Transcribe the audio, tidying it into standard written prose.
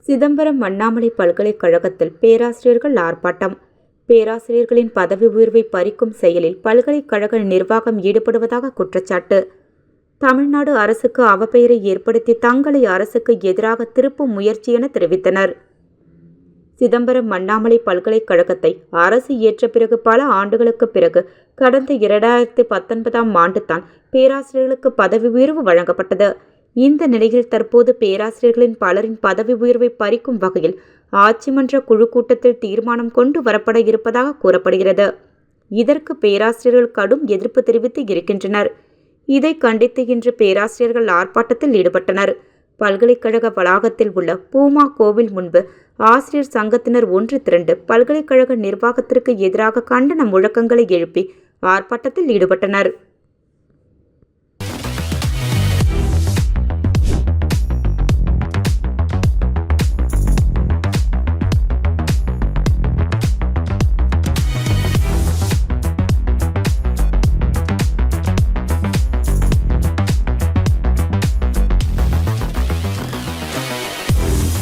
சிதம்பரம் அண்ணாமலை பல்கலைக்கழகத்தில் பேராசிரியர்கள் ஆர்ப்பாட்டம். பேராசிரியர்களின் பதவி உயர்வை பறிக்கும் செயலில் பல்கலைக்கழக நிர்வாகம் ஈடுபடுவதாக குற்றச்சாட்டு. தமிழ்நாடு அரசுக்கு அவப்பெயரை ஏற்படுத்தி தங்களை அரசுக்கு எதிராக திருப்பும் முயற்சி என தெரிவித்தனர். சிதம்பரம் அண்ணாமலை பல்கலைக்கழகத்தை அரசு ஏற்ற பிறகு பல ஆண்டுகளுக்கு பிறகு கடந்த 2019ஆம் ஆண்டு தான் பேராசிரியர்களுக்கு பதவி உயர்வு வழங்கப்பட்டது. இந்த நிலையில் தற்போது பேராசிரியர்களின் பலரின் பதவி உயர்வை பறிக்கும் வகையில் ஆட்சி மன்ற குழு கூட்டத்தில் தீர்மானம் கொண்டு வரப்பட இருப்பதாக கூறப்படுகிறது. இதற்கு பேராசிரியர்கள் கடும் எதிர்ப்பு தெரிவித்து இருக்கின்றனர். இதை கண்டித்து இன்று பேராசிரியர்கள் ஆர்ப்பாட்டத்தில் ஈடுபட்டனர். பல்கலைக்கழக வளாகத்தில் உள்ள பூமா கோவில் முன்பு ஆசிரியர் சங்கத்தினர் ஒன்று திரண்டு பல்கலைக்கழக நிர்வாகத்திற்கு எதிராக கண்டன முழக்கங்களை எழுப்பி ஆர்ப்பாட்டத்தில் ஈடுபட்டனர்.